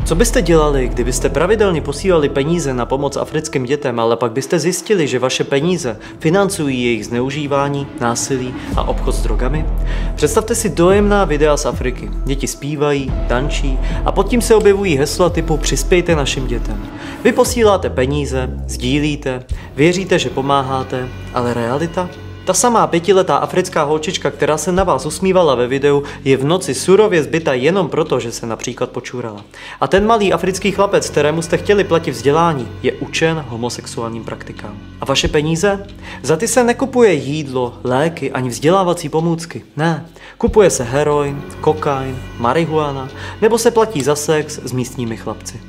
Co byste dělali, kdybyste pravidelně posílali peníze na pomoc africkým dětem, ale pak byste zjistili, že vaše peníze financují jejich zneužívání, násilí a obchod s drogami? Představte si dojemná videa z Afriky. Děti zpívají, tančí a pod tím se objevují hesla typu přispějte našim dětem. Vy posíláte peníze, sdílíte, věříte, že pomáháte, ale realita? Ta samá 5letá africká holčička, která se na vás usmívala ve videu, je v noci surově zbyta jenom proto, že se například počůrala. A ten malý africký chlapec, kterému jste chtěli platit vzdělání, je učen homosexuálním praktikám. A vaše peníze? Za ty se nekupuje jídlo, léky ani vzdělávací pomůcky. Ne, kupuje se heroin, kokain, marihuana nebo se platí za sex s místními chlapci.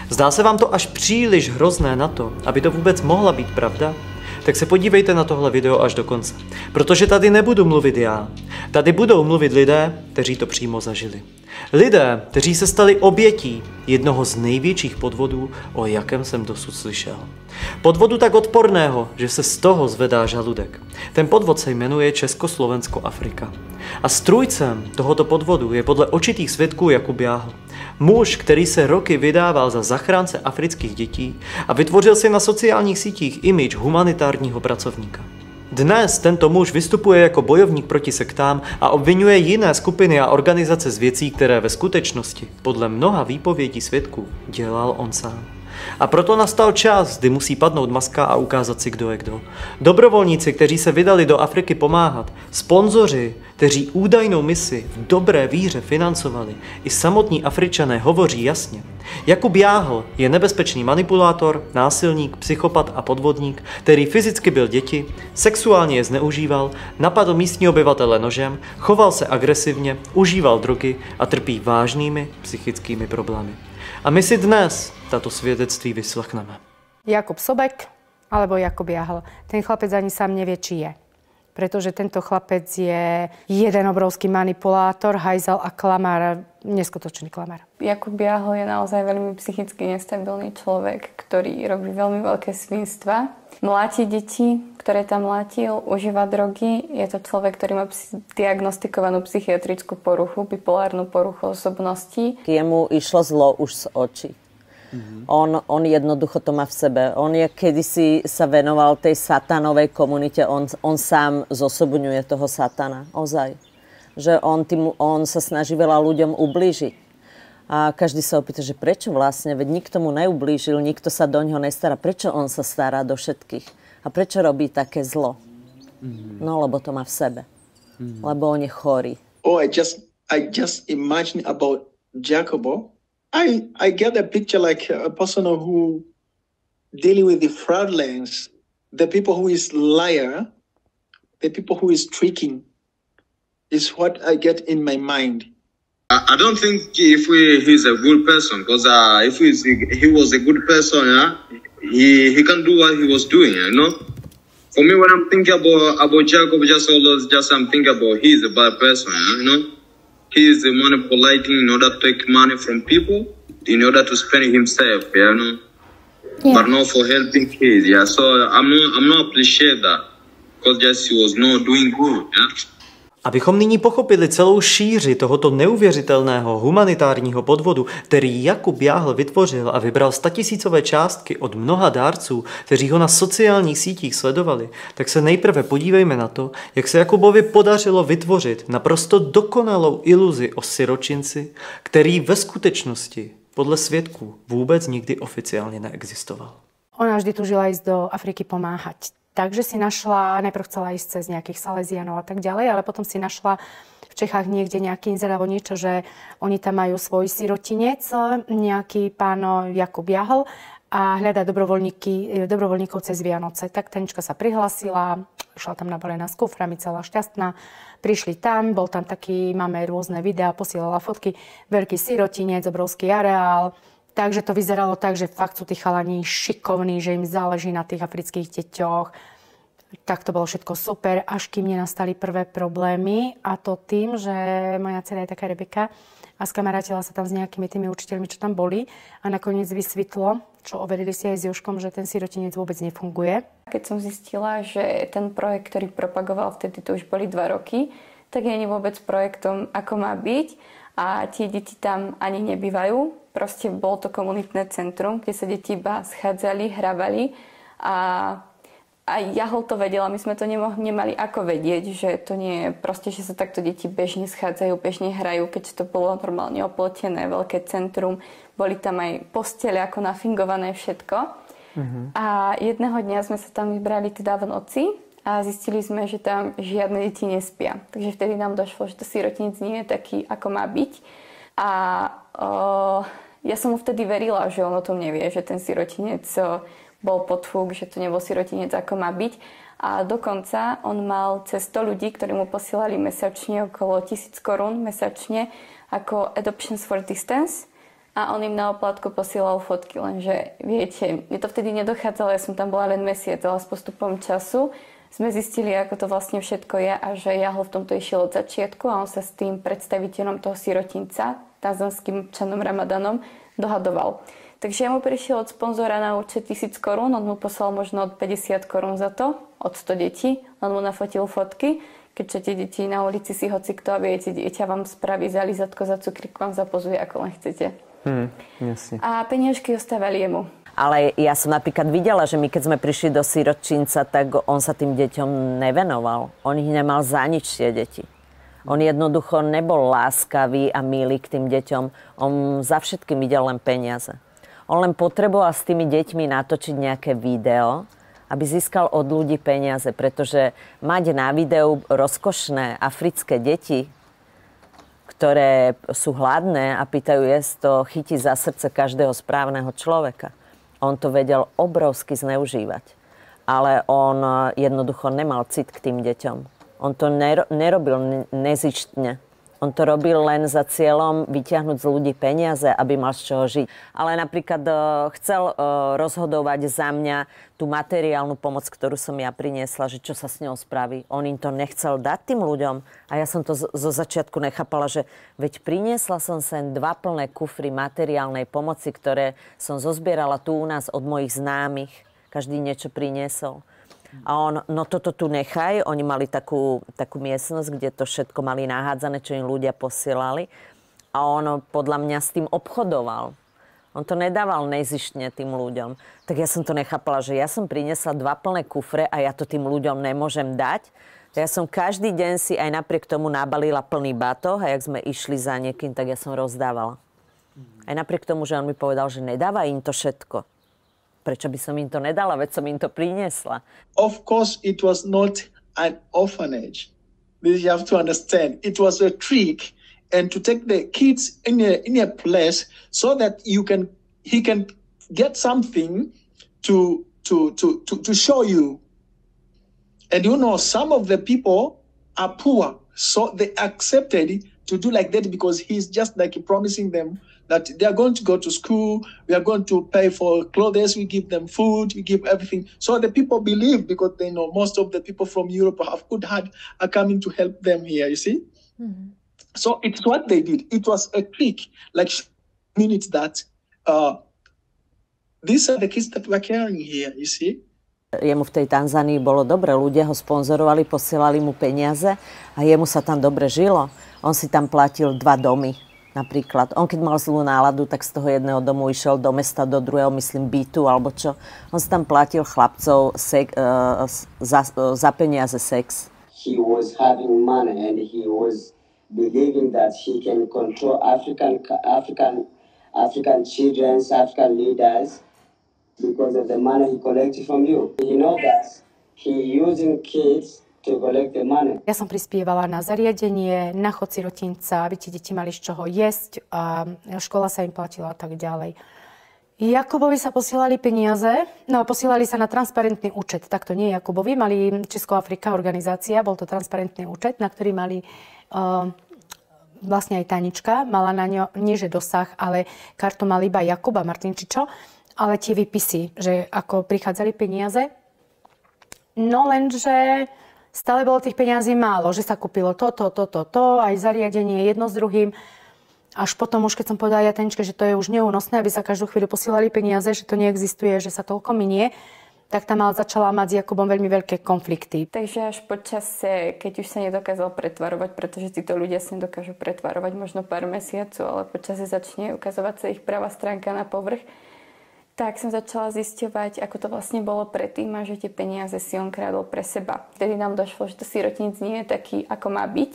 Zdá se vám to až příliš hrozné na to, aby to vůbec mohla být pravda? Tak se podívejte na tohle video až do konce. Protože tady nebudu mluvit já. Tady budou mluvit lidé, kteří to přímo zažili. Lidé, kteří se stali obětí jednoho z největších podvodů, o jakém jsem dosud slyšel. Podvodu tak odporného, že se z toho zvedá žaludek. Ten podvod se jmenuje Československo-Afrika. A strůjcem tohoto podvodu je podle očitých svědků Jakub Jáhl. Muž, který se roky vydával za zachránce afrických dětí a vytvořil si na sociálních sítích image humanitárního pracovníka. Dnes tento muž vystupuje jako bojovník proti sektám a obvinuje jiné skupiny a organizace z věcí, které ve skutečnosti, podle mnoha výpovědí svědků, dělal on sám. A proto nastal čas, kdy musí padnout maska a ukázat si, kdo je kdo. Dobrovolníci, kteří se vydali do Afriky pomáhat, sponzoři, kteří údajnou misi v dobré víře financovali, i samotní Afričané hovoří jasně. Jakub Jáhl je nebezpečný manipulátor, násilník, psychopat a podvodník, který fyzicky byl děti, sexuálně je zneužíval, napadl místní obyvatele nožem, choval se agresivně, užíval drogy a trpí vážnými psychickými problémy. A my si dnes tato svědectví vyslechneme. Jakub Sobek alebo Jakub Jáhl. Ten chlapec ani sám nevie, či je. Pretože tento chlapec je jeden obrovský manipulátor, hajzel a klamár, neskutočný klamár. Jakub Jáhl je naozaj veľmi psychicky nestabilný človek, ktorý robí veľmi veľké svinstva. Mláti deti, ktoré tam mlátil, užíva drogy. Je to človek, ktorý má diagnostikovanú psychiatrickú poruchu, bipolárnu poruchu osobnosti. Jemu išlo zlo už z očí. On jednoducho to má v sebe. On je kedysi sa venoval tej satanovej komunite. On sám zosobňuje toho satana. Ozaj. Že on sa snaží veľa ľuďom ublížiť. A každý sa opýta, že prečo vlastne? Veď nikto mu neublížil, nikto sa do ňoho nestará. Prečo on sa stará do všetkých? A prečo robí také zlo? No, lebo to má v sebe. Lebo on je chorý. Oh, I just imagine about Jacobo. I get a picture like a person who dealing with the fraudulence, the people who is liar, the people who is tricking, is what I get in my mind. I don't think he's a good person, because if he was a good person, he can do what he was doing, you know. For me, when I'm thinking about Jacob, I'm thinking about he's a bad person, you know. He is manipulating in order to take money from people in order to spend himself, you know. Yeah. But not for helping kids, yeah. So I'm not appreciate that, because just he was not doing good, yeah. Abychom nyní pochopili celou šíři tohoto neuvěřitelného humanitárního podvodu, který Jakub Jáhl vytvořil a vybral statisícové částky od mnoha dárců, kteří ho na sociálních sítích sledovali, tak se nejprve podívejme na to, jak se Jakubovi podařilo vytvořit naprosto dokonalou iluzi o siročinci, který ve skutečnosti podle svědků vůbec nikdy oficiálně neexistoval. Ona vždy tužila ísť do Afriky pomáhať. Takže si našla, najprv chcela ísť cez nejakých Salesianov a tak ďalej, ale potom si našla v Čechách niekde nejaký inzerát alebo niečo, že oni tam majú svoj sirotinec, nejaký pán Jakub Jáhl a hľadá dobrovoľníkov cez Vianoce. Tak Tanička sa prihlásila, šla tam nabalená s kuframi, celá šťastná. Prišli tam, bol tam taký, máme rôzne videá, posielala fotky, veľký sirotinec, obrovský areál. Takže to vyzeralo tak, že fakt sú tí chalani šikovní, že im záleží na tých afrických deťoch. Tak to bolo všetko super, až kým nenastali prvé problémy. A to tým, že moja dcera je taká Rebeka a skamarátila sa tam s nejakými tými učiteľmi, čo tam boli. A nakoniec vysvetlo, čo overili si aj s Jožkom, že ten sirotinec vôbec nefunguje. Keď som zistila, že ten projekt, ktorý propagoval vtedy, to už boli 2 roky, tak nie je vôbec projektom, ako má byť. A tie deti tam ani nebývajú, proste bolo to komunitné centrum, kde sa deti iba schádzali, hrávali a Jahol to vedela, my sme to nemali ako vedieť, že to nie je proste, že sa takto deti bežne schádzajú, bežne hrajú, keď to bolo normálne oplotené, veľké centrum, boli tam aj postele ako nafingované všetko. A jedného dňa sme sa tam vybrali teda v noci a zistili sme, že tam žiadne deti nespia. Takže vtedy nám došlo, že to sirotinec nie je taký, ako má byť. A ja som mu vtedy verila, že on o tom nevie, že ten sirotinec bol podfúk, že to nebol sirotinec, ako má byť. A dokonca on mal cez 100 ľudí, ktorí mu posielali mesačne okolo 1000 korún mesačne ako Adoptions for Distance. A on im na oplátku posielal fotky, lenže viete, mne to vtedy nedochádzalo, ja som tam bola len mesiac, ale s postupom času sme zistili, ako to vlastne všetko je a že Jahol v tomto išiel od začiatku a on sa s tým predstaviteľom toho sirotinca, tanzanským občanom Ramadanom, dohadoval. Takže ja mu prišiel od sponzora na účet 1000 korún, on mu poslal možno od 50 korún za to, od 100 detí, on mu nafotil fotky, keďže tie deti na ulici si hocikto a viete, dieťa vám spraví zalizatko za cukrík, vám zapozuje, ako len chcete. Jasne. A peniažky ostávali jemu. Ale ja som napríklad videla, že my keď sme prišli do sirotčinca, tak on sa tým deťom nevenoval. On ich nemal za nič, tie deti. On jednoducho nebol láskavý a milý k tým deťom. On za všetkým videl len peniaze. On len potreboval s tými deťmi natočiť nejaké video, aby získal od ľudí peniaze, pretože mať na videu rozkošné africké deti, ktoré sú hladné a pýtajú jesť, to chytí za srdce každého správneho človeka. On to vedel obrovsky zneužívať. Ale on jednoducho nemal cit k tým deťom. On to nerobil nezištne. On to robil len za cieľom vyťahnuť z ľudí peniaze, aby mal z čoho žiť. Ale napríklad chcel rozhodovať za mňa tú materiálnu pomoc, ktorú som ja priniesla, že čo sa s ňou spraví. On im to nechcel dať tým ľuďom. A ja som to zo začiatku nechápala, že veď priniesla som sem 2 plné kufry materiálnej pomoci, ktoré som zozbierala tu u nás od mojich známych. Každý niečo priniesol. A on, no toto tu nechaj, oni mali takú miestnosť, kde to všetko mali nahádzané, čo im ľudia posielali. A on podľa mňa s tým obchodoval. On to nedával nezištne tým ľuďom. Tak ja som to nechápala, že ja som priniesla 2 plné kufre a ja to tým ľuďom nemôžem dať. Tak ja som každý deň si aj napriek tomu nabalila plný batoh a jak sme išli za niekým, tak ja som rozdávala. Aj napriek tomu, že on mi povedal, že nedáva im to všetko. Prečo by som im to nedala, veď som im to priniesla. Of course, it was not an orphanage. This you have to understand. It was a trick, and to take the kids in a place so that he can get something to show you. And you know, some of the people are poor, so they accepted to do like that because he's just like promising them that they are going to go to school, we are going to pay for clothes, we give them food, we give everything. So the people believe because they know most of the people from Europe have good heart are coming to help them here, you see? Mm-hmm. So it's what they did. It was a trick, like minutes that these are the kids that we're carrying here, you see? Jemu v tej Tanzánii bolo dobre, ľudia ho sponzorovali, posielali mu peniaze a jemu sa tam dobre žilo. On si tam platil 2 domy. Napríklad, on keď mal zlú náladu, tak z toho jedného domu išiel do mesta, do druhého, myslím, bytu alebo čo. On si tam platil chlapcov za peniaze sex. He was having money and he was believing that he can control African children, African leaders because of the money he collected from you. You know that he using kids to collect the money. Ja som prispievala na zariadenie, na chod sirotinca, aby tie deti mali z čoho jesť a škola sa im platila a tak ďalej. Jakubovi sa posielali peniaze, posielali sa na transparentný účet. Tak to nie Jakubovi, mali Česko-Afrika organizácia, bol to transparentný účet, na ktorý mali vlastne aj Tanička, mala na ňo nie že dosah, ale kartu mal iba Jakub a Martinčičo, ale tie výpisy, že ako prichádzali peniaze. No lenže stále bolo tých peniazí málo, že sa kúpilo to, aj zariadenie jedno s druhým. Až potom už, keď som povedala Jateničke, že to je už neúnosné, aby sa každú chvíľu posielali peniaze, že to neexistuje, že sa toľko minie, tak tam začala mať s Jakubom veľmi veľké konflikty. Takže až po čase, keď už sa nedokázal pretvarovať, pretože títo ľudia sa nedokážu pretvarovať možno pár mesiacov, ale po čase začne ukazovať sa ich pravá stránka na povrch, tak som začala zisťovať, ako to vlastne bolo predtým a že tie peniaze si on krádol pre seba. Vtedy nám došlo, že to sirotinec nie je taký, ako má byť.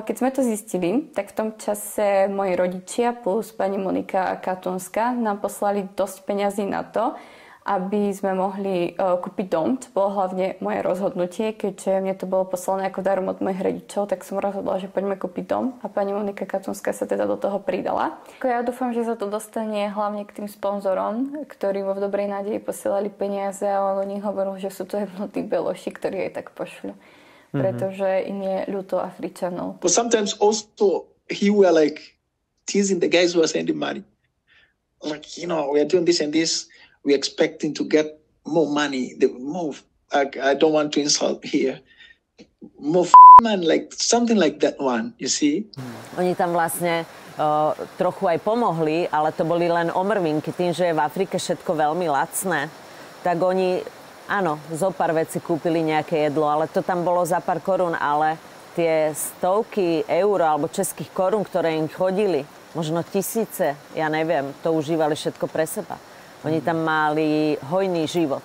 Keď sme to zistili, tak v tom čase moji rodičia plus pani Monika Katonská nám poslali dosť peňazí na to, aby sme mohli kúpiť dom. To bolo hlavne moje rozhodnutie, keďže mne to bolo poslané ako darom od mojich rodičov, tak som rozhodla, že poďme kúpiť dom a pani Monika Katonská sa teda do toho pridala. Ja dúfam, že sa to dostane hlavne k tým sponzorom, ktorí vo v dobrej nádeji posielali peniaze a oni hovorili, že sú to jednotí beloši, ktorí aj tak pošľú. Pretože im je ľúto Afričanov. But sometimes also he were like teasing the guys who are sending money. Like, you know, we are doing this and this. We're expecting to get more money. I don't want to insult here. More man, like something like that one, you see? Oni tam vlastne trochu aj pomohli, ale to boli len omrvinky. Tým, že je v Afrike všetko veľmi lacné, tak oni, áno, zo pár vecí kúpili nejaké jedlo, ale to tam bolo za pár korún, ale tie stovky eur alebo českých korún, ktoré im chodili, možno tisíce, ja neviem, to užívali všetko pre seba. Oni tam mali hojný život.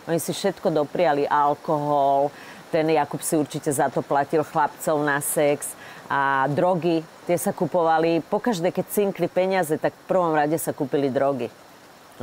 Oni si všetko dopriali, alkohol, ten Jakub si určite za to platil chlapcov na sex a drogy, tie sa kupovali. Pokaždé, keď cinkli peniaze, tak v prvom rade sa kúpili drogy.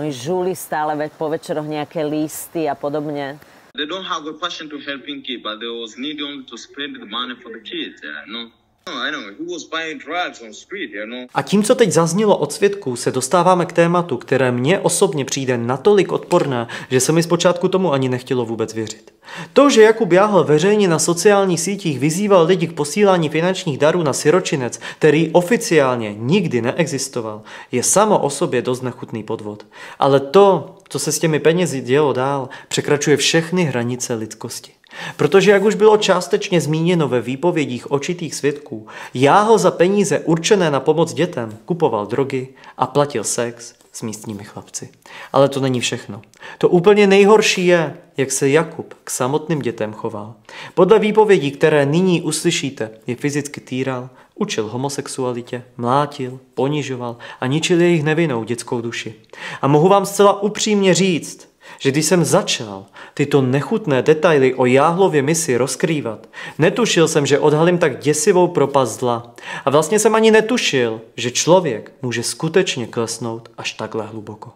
Oni žuli stále po večeroch nejaké listy a podobne. They don't have a passion to helping kids, but there was need only to spend the money for the kids, no? I know, he was buying drugs on street, you know. A tím, co teď zaznělo od svědků, se dostáváme k tématu, které mně osobně přijde natolik odporné, že se mi zpočátku tomu ani nechtělo vůbec věřit. To, že Jakub Jáhl veřejně na sociálních sítích vyzýval lidi k posílání finančních darů na siročinec, který oficiálně nikdy neexistoval, je samo o sobě dost nechutný podvod. Ale to, co se s těmi penězi dělo dál, překračuje všechny hranice lidskosti. Protože, jak už bylo částečně zmíněno ve výpovědích očitých svědků, Jáhl za peníze určené na pomoc dětem kupoval drogy a platil sex s místními chlapci. Ale to není všechno. To úplně nejhorší je, jak se Jakub k samotným dětem choval. Podle výpovědí, které nyní uslyšíte, je fyzicky týral, učil homosexualitě, mlátil, ponižoval a ničil jejich nevinnou dětskou duši. A mohu vám zcela upřímně říct, že když jsem začal tyto nechutné detaily o Jáhlově misi rozkrývat, netušil jsem, že odhalím tak děsivou propast zla. A vlastně jsem ani netušil, že člověk může skutečně klesnout až takhle hluboko.